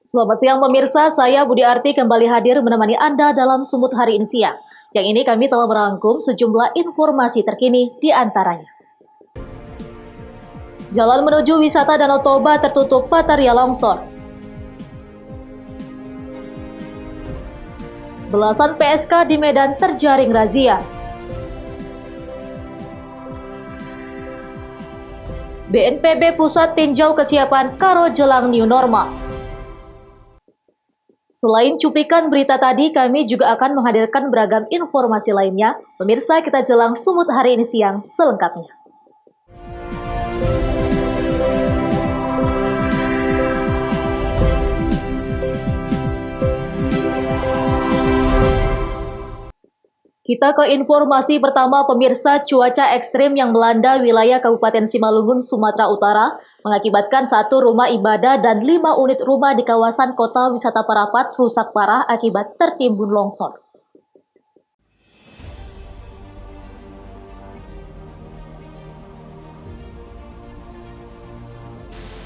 Selamat siang pemirsa, saya Budi Arti kembali hadir menemani Anda dalam Sumut hari ini siang. Siang ini kami telah merangkum sejumlah informasi terkini di antaranya. Jalan menuju wisata Danau Toba tertutup material longsor. Belasan PSK di Medan terjaring razia. BNPB Pusat tinjau kesiapan karo jelang new normal. Selain cuplikan berita tadi, kami juga akan menghadirkan beragam informasi lainnya. Pemirsa, kita jelang Sumut hari ini siang selengkapnya. Kita ke informasi pertama pemirsa, cuaca ekstrim yang melanda wilayah Kabupaten Simalungun, Sumatera Utara mengakibatkan 1 rumah ibadah dan 5 unit rumah di kawasan kota wisata Parapat rusak parah akibat tertimbun longsor.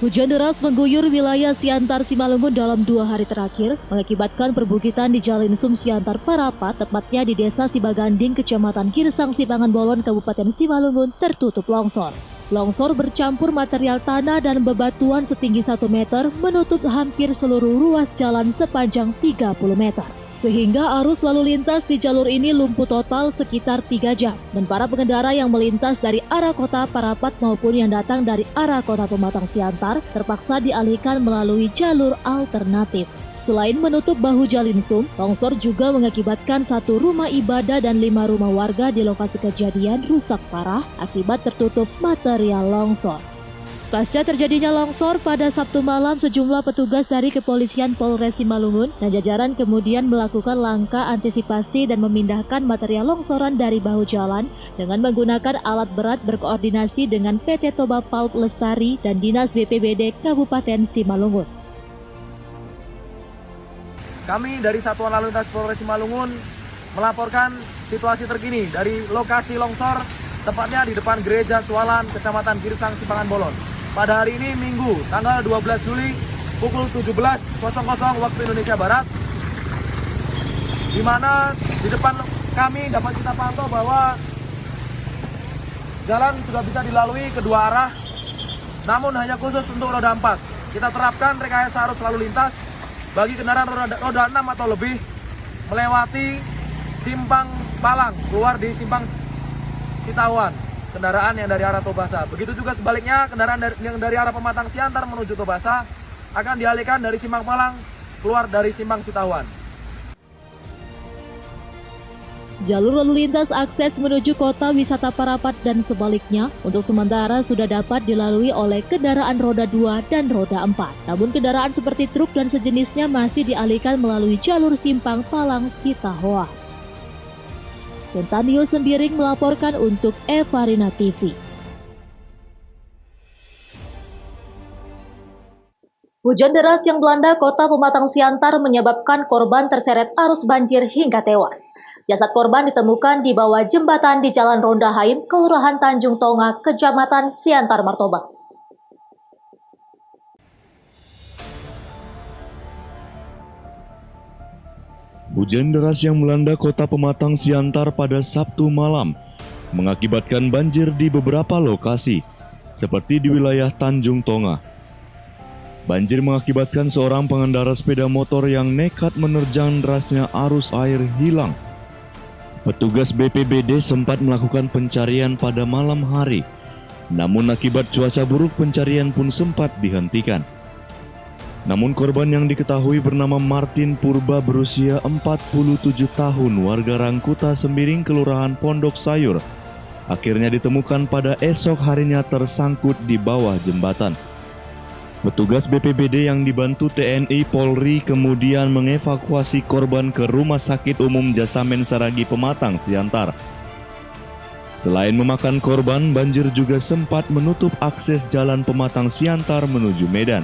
Hujan deras mengguyur wilayah Siantar Simalungun dalam 2 hari terakhir, mengakibatkan perbukitan di Jalan Sum Siantar Parapat, tepatnya di Desa Sibaganding, Kecamatan Girsang Sipangan Bolon, Kabupaten Simalungun, tertutup longsor. Longsor bercampur material tanah dan bebatuan setinggi 1 meter menutup hampir seluruh ruas jalan sepanjang 30 meter. Sehingga arus lalu lintas di jalur ini lumpuh total sekitar 3 jam. Dan para pengendara yang melintas dari arah kota Parapat maupun yang datang dari arah kota Pematang Siantar terpaksa dialihkan melalui jalur alternatif. Selain menutup bahu Jalinsum, longsor juga mengakibatkan 1 rumah ibadah dan 5 rumah warga di lokasi kejadian rusak parah akibat tertutup material longsor. Pasca terjadinya longsor pada Sabtu malam, sejumlah petugas dari Kepolisian Polres Simalungun dan jajaran kemudian melakukan langkah antisipasi dan memindahkan material longsoran dari bahu jalan dengan menggunakan alat berat berkoordinasi dengan PT Toba Pulp Lestari dan Dinas BPBD Kabupaten Simalungun. Kami dari Satuan Lalu Lintas Polres Simalungun melaporkan situasi terkini dari lokasi longsor, tepatnya di depan Gereja Sualan, Kecamatan Girsang Sipangan Bolon. Pada hari ini Minggu, tanggal 12 Juli, pukul 17.00 waktu Indonesia Barat, di mana di depan kami dapat kita pantau bahwa jalan sudah bisa dilalui kedua arah, namun hanya khusus untuk roda 4. Kita terapkan rekayasa arus lalu lintas bagi kendaraan roda 6 atau lebih melewati Simpang Palang, keluar di Simpang Sitahuan, kendaraan yang dari arah Tobasa. Begitu juga sebaliknya, kendaraan yang dari arah Pematang Siantar menuju Tobasa akan dialihkan dari Simpang Palang keluar dari Simpang Sitahuan. Jalur lalu lintas akses menuju kota wisata Parapat dan sebaliknya untuk sementara sudah dapat dilalui oleh kendaraan roda 2 dan roda 4. Namun kendaraan seperti truk dan sejenisnya masih dialihkan melalui jalur Simpang Palang Sitahoa. Kentanio Sembiring melaporkan untuk Evarina TV. Hujan deras yang melanda kota Pematang Siantar menyebabkan korban terseret arus banjir hingga tewas. Jasad korban ditemukan di bawah jembatan di Jalan Ronda Haim, Kelurahan Tanjung Tonga, Kecamatan Siantar Martoba. Hujan deras yang melanda kota Pematang Siantar pada Sabtu malam mengakibatkan banjir di beberapa lokasi, seperti di wilayah Tanjung Tonga. Banjir mengakibatkan seorang pengendara sepeda motor yang nekat menerjang derasnya arus air hilang. Petugas BPBD sempat melakukan pencarian pada malam hari, namun akibat cuaca buruk pencarian pun sempat dihentikan. Namun korban yang diketahui bernama Martin Purba berusia 47 tahun, warga Rangkuta Sembiring, Kelurahan Pondok Sayur, akhirnya ditemukan pada esok harinya tersangkut di bawah jembatan. Petugas BPBD yang dibantu TNI Polri kemudian mengevakuasi korban ke Rumah Sakit Umum Jasamen Saragi Pematang Siantar. Selain memakan korban, banjir juga sempat menutup akses jalan Pematang Siantar menuju Medan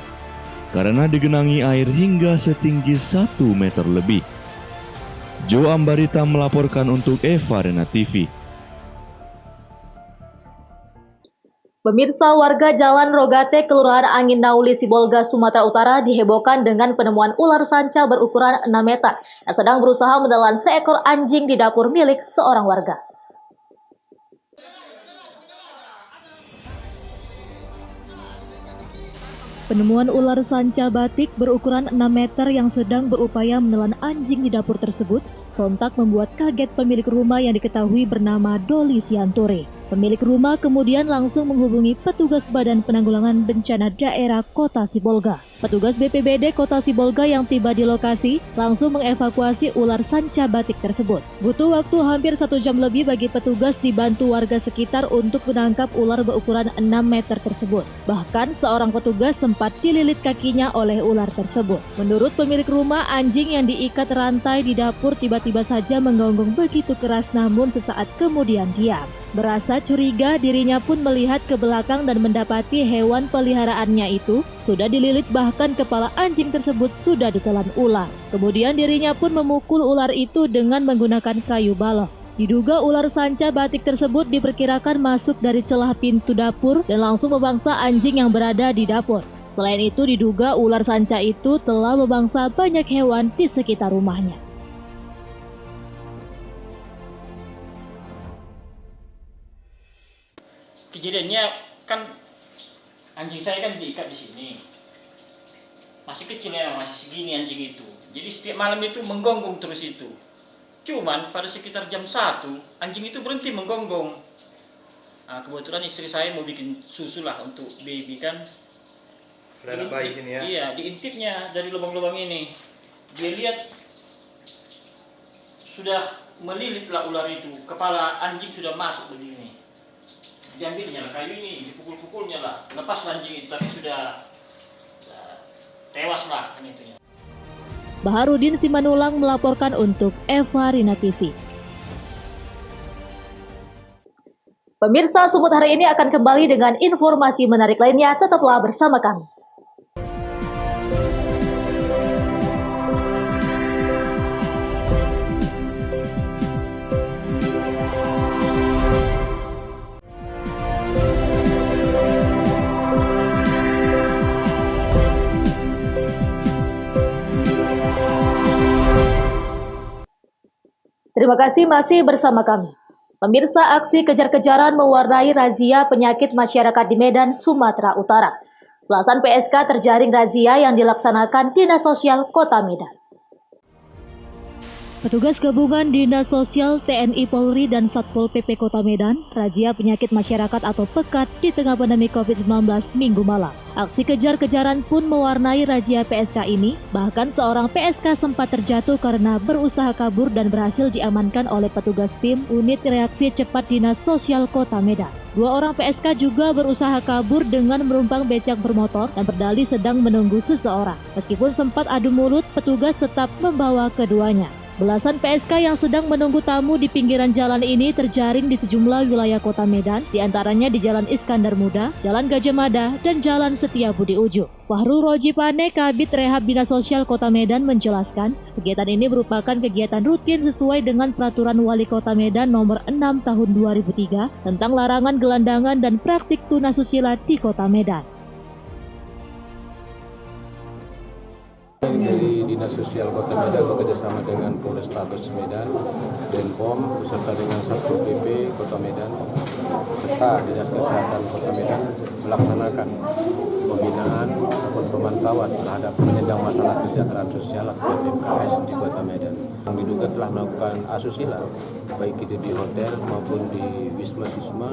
karena digenangi air hingga setinggi 1 meter lebih. Jo Ambarita melaporkan untuk Evarina TV. Pemirsa, warga Jalan Rogate, Kelurahan Angin Nauli, Sibolga, Sumatera Utara dihebohkan dengan penemuan ular sanca berukuran 6 meter yang sedang berusaha menelan seekor anjing di dapur milik seorang warga. Penemuan ular sanca batik berukuran 6 meter yang sedang berupaya menelan anjing di dapur tersebut sontak membuat kaget pemilik rumah yang diketahui bernama Doli Siantore. Pemilik rumah kemudian langsung menghubungi petugas Badan Penanggulangan Bencana Daerah Kota Sibolga. Petugas BPBD Kota Sibolga yang tiba di lokasi langsung mengevakuasi ular sanca batik tersebut. Butuh waktu hampir 1 jam lebih bagi petugas dibantu warga sekitar untuk menangkap ular berukuran 6 meter tersebut. Bahkan seorang petugas sempat dililit kakinya oleh ular tersebut. Menurut pemilik rumah, anjing yang diikat rantai di dapur tiba-tiba saja menggonggong begitu keras namun sesaat kemudian diam. Berasa curiga, dirinya pun melihat ke belakang dan mendapati hewan peliharaannya itu sudah dililit, bahkan kepala anjing tersebut sudah ditelan ular. Kemudian dirinya pun memukul ular itu dengan menggunakan kayu balok. Diduga ular sanca batik tersebut diperkirakan masuk dari celah pintu dapur dan langsung memangsa anjing yang berada di dapur. Selain itu diduga ular sanca itu telah memangsa banyak hewan di sekitar rumahnya. Kejadiannya kan anjing saya kan diikat di sini, masih kecil ya, masih segini anjing itu. Jadi setiap malam itu menggonggong terus itu. Cuman pada sekitar jam 1 anjing itu berhenti menggonggong. Nah, kebetulan istri saya mau bikin susu lah untuk baby kan. Ada bayi sini ya? Iya, diintipnya dari lubang-lubang ini. Dia lihat sudah melilitlah ular itu, kepala anjing sudah masuk begini. Diambilnya lah kayu ini, dipukul-pukulnya lah, lepas anjing itu, tapi sudah tewas lah kan itunya. Baharudin Simanulang melaporkan untuk Eva Rina TV. Pemirsa, Sumut hari ini akan kembali dengan informasi menarik lainnya, tetaplah bersama kami. Terima kasih masih bersama kami. Pemirsa, aksi kejar-kejaran mewarnai razia penyakit masyarakat di Medan, Sumatera Utara. Belasan PSK terjaring razia yang dilaksanakan Dinas Sosial Kota Medan. Petugas gabungan Dinas Sosial, TNI Polri, dan Satpol PP Kota Medan razia penyakit masyarakat atau pekat di tengah pandemi COVID-19 Minggu malam. Aksi kejar-kejaran pun mewarnai razia PSK ini, bahkan seorang PSK sempat terjatuh karena berusaha kabur dan berhasil diamankan oleh petugas tim Unit Reaksi Cepat Dinas Sosial Kota Medan. 2 orang PSK juga berusaha kabur dengan menumpang becak bermotor dan berdalih sedang menunggu seseorang. Meskipun sempat adu mulut, petugas tetap membawa keduanya. Belasan PSK yang sedang menunggu tamu di pinggiran jalan ini terjaring di sejumlah wilayah Kota Medan, diantaranya di Jalan Iskandar Muda, Jalan Gajah Mada, dan Jalan Setiabudi Ujo. Fahrul Rojipane, Kabid Rehab Dinas Sosial Kota Medan menjelaskan, kegiatan ini merupakan kegiatan rutin sesuai dengan Peraturan Wali Kota Medan Nomor 6 Tahun 2003 tentang larangan gelandangan dan praktik tunasusila di Kota Medan. Dari Dinas Sosial Kota Medan bekerjasama dengan Polrestabes Medan, Denpom, beserta dengan Satpol PP Kota Medan, serta Dinas Kesehatan Kota Medan melaksanakan pembinaan ataupun pemantauan terhadap penyandang masalah kesejahteraan sosial atau PMKS di Kota Medan. Yang diduga telah melakukan asusila, baik itu di hotel maupun di wisma-wisma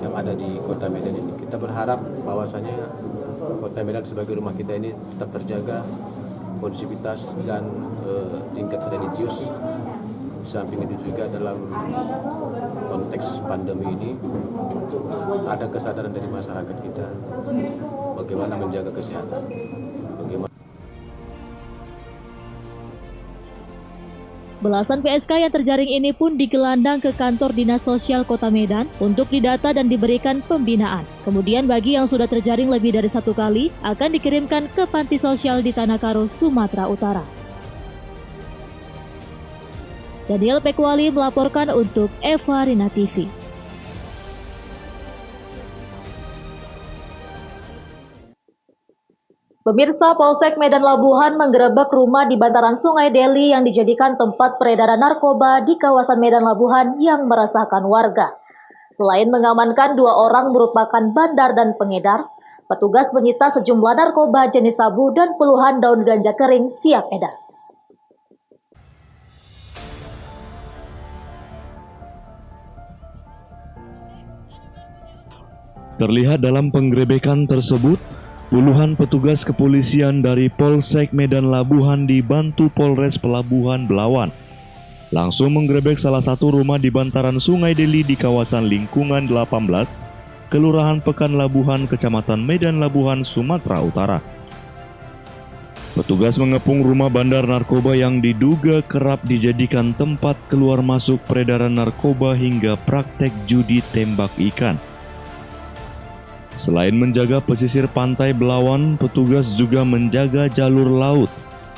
yang ada di Kota Medan ini. Kita berharap bahwasanya Kota Medan sebagai rumah kita ini tetap terjaga kondusivitas dan tingkat religius. Di samping itu juga dalam konteks pandemi ini ada kesadaran dari masyarakat kita bagaimana menjaga kesehatan. Belasan PSK yang terjaring ini pun digelandang ke kantor Dinas Sosial Kota Medan untuk didata dan diberikan pembinaan. Kemudian bagi yang sudah terjaring lebih dari 1 kali akan dikirimkan ke panti sosial di Tanah Karo, Sumatera Utara. Daniel Pekwali melaporkan untuk Eva Rina TV. Pemirsa, Polsek Medan Labuhan menggerebek rumah di bantaran Sungai Deli yang dijadikan tempat peredaran narkoba di kawasan Medan Labuhan yang meresahkan warga. Selain mengamankan 2 orang merupakan bandar dan pengedar, petugas menyita sejumlah narkoba jenis sabu dan puluhan daun ganja kering siap edar. Terlihat dalam penggerebekan tersebut, puluhan petugas kepolisian dari Polsek Medan Labuhan dibantu Polres Pelabuhan Belawan langsung menggerebek salah satu rumah di bantaran Sungai Deli di kawasan lingkungan 18, Kelurahan Pekan Labuhan, Kecamatan Medan Labuhan, Sumatera Utara. Petugas mengepung rumah bandar narkoba yang diduga kerap dijadikan tempat keluar masuk peredaran narkoba hingga praktek judi tembak ikan. Selain menjaga pesisir pantai Belawan, petugas juga menjaga jalur laut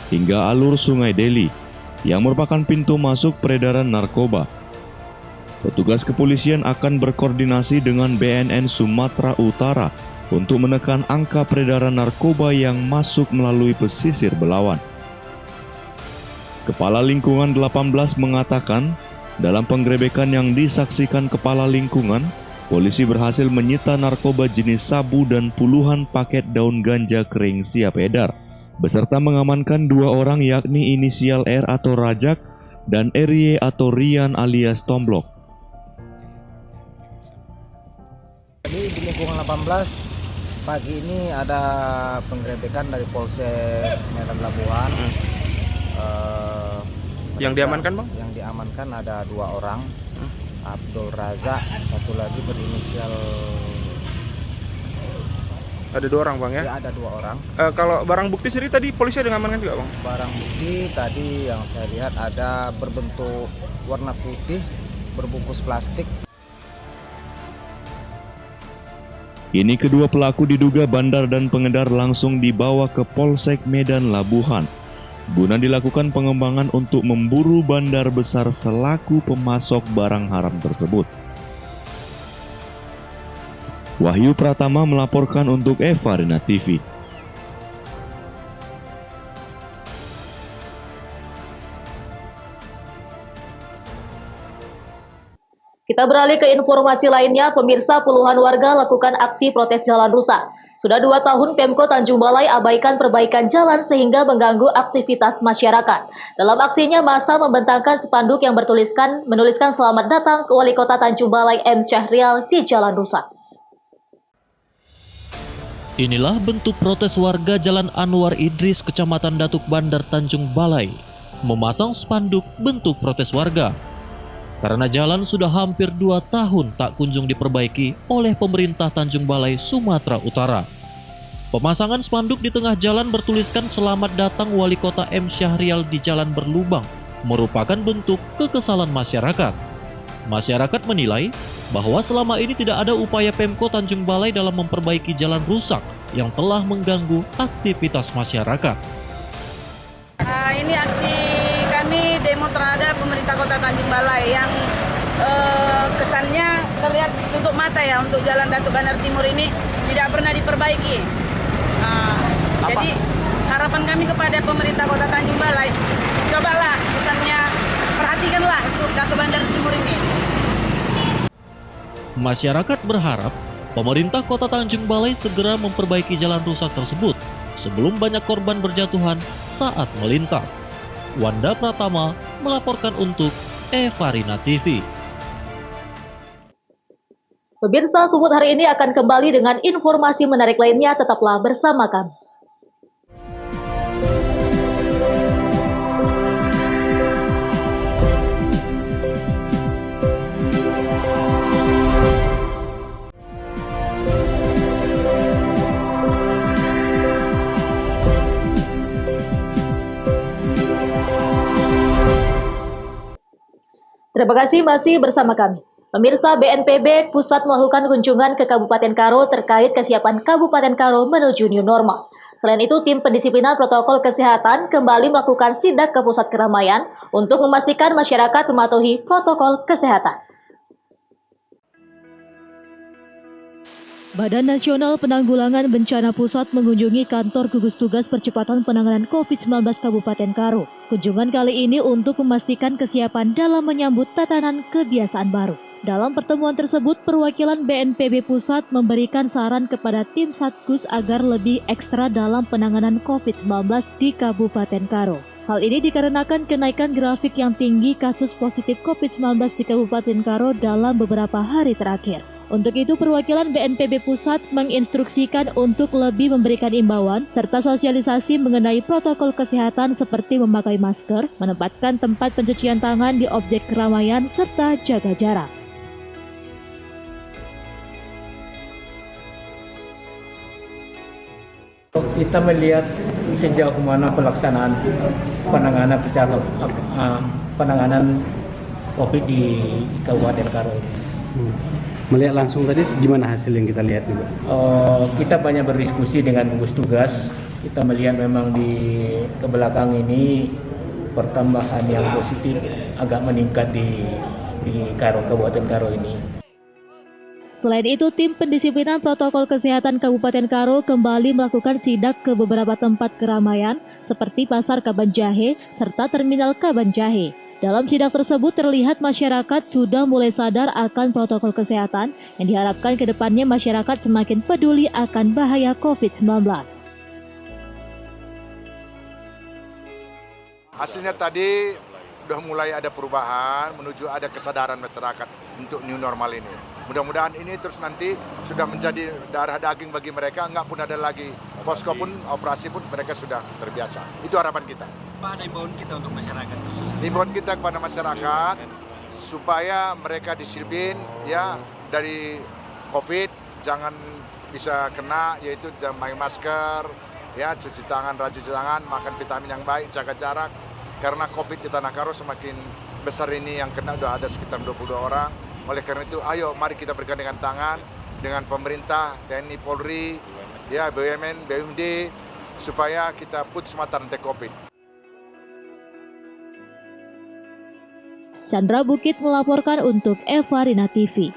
hingga alur Sungai Deli yang merupakan pintu masuk peredaran narkoba. Petugas kepolisian akan berkoordinasi dengan BNN Sumatera Utara untuk menekan angka peredaran narkoba yang masuk melalui pesisir Belawan. Kepala Lingkungan 18 mengatakan, dalam penggerebekan yang disaksikan Kepala Lingkungan, polisi berhasil menyita narkoba jenis sabu dan puluhan paket daun ganja kering siap edar, beserta mengamankan 2 orang yakni inisial R atau Rajak dan RY atau Rian alias Tomblok. Jadi di lingkungan 18 pagi ini ada penggerebekan dari Polsek Medan Labuhan. Yang diamankan, Bang? Yang diamankan ada 2 orang. Abdul Razak, satu lagi berinisial. Ada 2 orang, Bang, ya? Ya, ada 2 orang. Kalau barang bukti sendiri tadi polisi ada ngamankan juga, Bang? Barang bukti tadi yang saya lihat ada berbentuk warna putih, berbungkus plastik. Kini kedua pelaku diduga bandar dan pengedar langsung dibawa ke Polsek Medan Labuhan guna dilakukan pengembangan untuk memburu bandar besar selaku pemasok barang haram tersebut. Wahyu Pratama melaporkan untuk Evarina TV. Kita beralih ke informasi lainnya, pemirsa, puluhan warga lakukan aksi protes jalan rusak. Sudah 2 tahun Pemko Tanjung Balai abaikan perbaikan jalan sehingga mengganggu aktivitas masyarakat. Dalam aksinya, massa membentangkan spanduk yang menuliskan selamat datang ke Wali Kota Tanjung Balai M. Syahrial di jalan rusak. Inilah bentuk protes warga Jalan Anwar Idris, Kecamatan Datuk Bandar, Tanjung Balai, memasang spanduk bentuk protes warga. Karena jalan sudah hampir 2 tahun tak kunjung diperbaiki oleh pemerintah Tanjung Balai, Sumatera Utara. Pemasangan spanduk di tengah jalan bertuliskan selamat datang Wali Kota M. Syahrial di jalan berlubang merupakan bentuk kekesalan masyarakat. Masyarakat menilai bahwa selama ini tidak ada upaya Pemko Tanjung Balai dalam memperbaiki jalan rusak yang telah mengganggu aktivitas masyarakat. Ini aksi kami demo terhadap pemerintah Kota Tanjung Balai yang kesannya terlihat tutup mata ya untuk jalan Datuk Bandar Timur ini tidak pernah diperbaiki. Jadi harapan kami kepada pemerintah Kota Tanjung Balai, cobalah kesannya perhatikanlah untuk Datuk Bandar Timur ini. Masyarakat berharap pemerintah Kota Tanjung Balai segera memperbaiki jalan rusak tersebut sebelum banyak korban berjatuhan saat melintas. Wanda Pratama melaporkan untuk Evarina TV. Pemirsa, Sumut hari ini akan kembali dengan informasi menarik lainnya. Tetaplah bersama kami. Terima kasih masih bersama kami. Pemirsa, BNPB Pusat melakukan kunjungan ke Kabupaten Karo terkait kesiapan Kabupaten Karo menuju new normal. Selain itu, tim pendisiplinan protokol kesehatan kembali melakukan sidak ke pusat keramaian untuk memastikan masyarakat mematuhi protokol kesehatan. Badan Nasional Penanggulangan Bencana Pusat mengunjungi kantor gugus tugas percepatan penanganan COVID-19 Kabupaten Karo. Kunjungan kali ini untuk memastikan kesiapan dalam menyambut tatanan kebiasaan baru. Dalam pertemuan tersebut, perwakilan BNPB Pusat memberikan saran kepada tim Satgas agar lebih ekstra dalam penanganan COVID-19 di Kabupaten Karo. Hal ini dikarenakan kenaikan grafik yang tinggi kasus positif COVID-19 di Kabupaten Karo dalam beberapa hari terakhir. Untuk itu, perwakilan BNPB Pusat menginstruksikan untuk lebih memberikan imbauan serta sosialisasi mengenai protokol kesehatan seperti memakai masker, menempatkan tempat pencucian tangan di objek keramaian, serta jaga jarak. Kita melihat sejauh mana pelaksanaan penanganan COVID di Kabupaten Karo ini. Melihat langsung tadi gimana hasil yang kita lihat juga? Kita banyak berdiskusi dengan gugus tugas. Kita melihat memang di kebelakang ini pertambahan yang positif agak meningkat di Karo, Kabupaten Karo ini. Selain itu, tim pendisiplinan protokol kesehatan Kabupaten Karo kembali melakukan sidak ke beberapa tempat keramaian seperti Pasar Kabanjahe serta Terminal Kabanjahe. Dalam sidak tersebut terlihat masyarakat sudah mulai sadar akan protokol kesehatan yang diharapkan ke depannya masyarakat semakin peduli akan bahaya COVID-19. Hasilnya tadi sudah mulai ada perubahan menuju ada kesadaran masyarakat untuk new normal ini. Mudah-mudahan ini terus nanti sudah menjadi darah daging bagi mereka, enggak pun ada lagi posko pun, operasi pun mereka sudah terbiasa. Itu harapan kita. Pak, ada imbauan kita untuk masyarakat khusus. Himbauan kita kepada masyarakat supaya mereka disiplin ya dari COVID, jangan bisa kena, yaitu pakai masker, ya cuci tangan, rajin cuci tangan, makan vitamin yang baik, jaga jarak. Karena COVID di Tanah Karo semakin besar ini yang kena sudah ada sekitar 22 orang. Oleh karena itu, ayo mari kita bergandengan tangan dengan pemerintah, TNI, Polri, ya BUMN, BUMD, supaya kita putus mata rantai COVID. Chandra Bukit melaporkan untuk Evarina TV.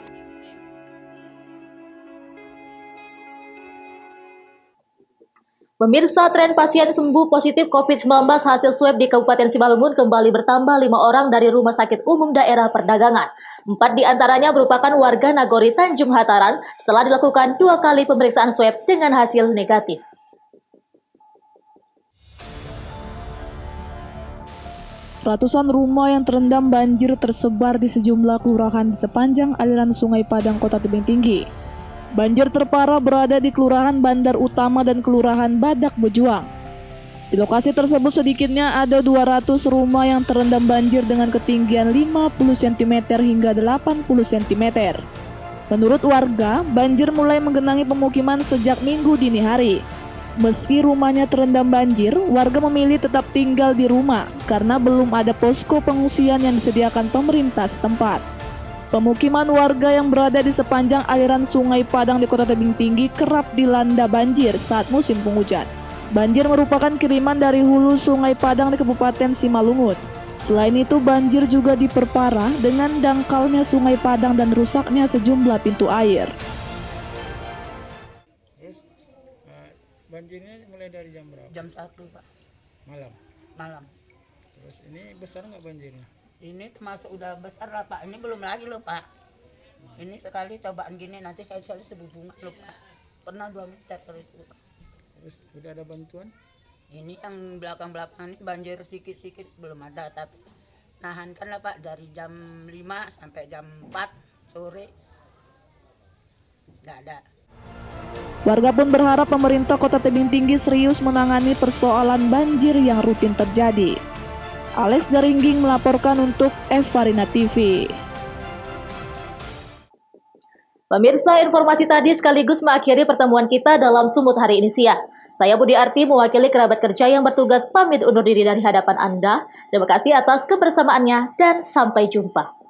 Pemirsa, tren pasien sembuh positif COVID-19 hasil swab di Kabupaten Simalungun kembali bertambah 5 orang dari Rumah Sakit Umum Daerah Perdagangan. 4 diantaranya merupakan warga Nagori Tanjung Hataran setelah dilakukan 2 kali pemeriksaan swab dengan hasil negatif. Ratusan rumah yang terendam banjir tersebar di sejumlah kelurahan di sepanjang aliran Sungai Padang, Kota Tebing Tinggi. Banjir terparah berada di Kelurahan Bandar Utama dan Kelurahan Badak Bejuang. Di lokasi tersebut sedikitnya ada 200 rumah yang terendam banjir dengan ketinggian 50 cm hingga 80 cm. Menurut warga, banjir mulai menggenangi pemukiman sejak Minggu dini hari. Meski rumahnya terendam banjir, warga memilih tetap tinggal di rumah karena belum ada posko pengungsian yang disediakan pemerintah setempat. Pemukiman warga yang berada di sepanjang aliran Sungai Padang di Kota Tebing Tinggi kerap dilanda banjir saat musim penghujan. Banjir merupakan kiriman dari hulu Sungai Padang di Kabupaten Simalungun. Selain itu, banjir juga diperparah dengan dangkalnya Sungai Padang dan rusaknya sejumlah pintu air. Banjirnya mulai dari jam berapa? Jam 1, Pak. Malam. Terus ini besar nggak banjirnya? Ini termasuk udah besar lah, Pak. Ini belum lagi loh, Pak. Ini sekali cobaan gini, nanti saya sebubungan loh, Pak. Pernah 2 meter terus. Terus udah ada bantuan? Ini yang belakang-belakang ini banjir sikit-sikit belum ada, tapi nahankan lah, Pak, dari jam 5 sampai jam 4 sore. Nggak ada. Warga pun berharap pemerintah Kota Tebing Tinggi serius menangani persoalan banjir yang rutin terjadi. Alex Daringging melaporkan untuk Evarina TV. Pemirsa, informasi tadi sekaligus mengakhiri pertemuan kita dalam Sumut hari ini siang. Saya Budi Arti mewakili kerabat kerja yang bertugas pamit undur diri dari hadapan Anda. Terima kasih atas kebersamaannya dan sampai jumpa.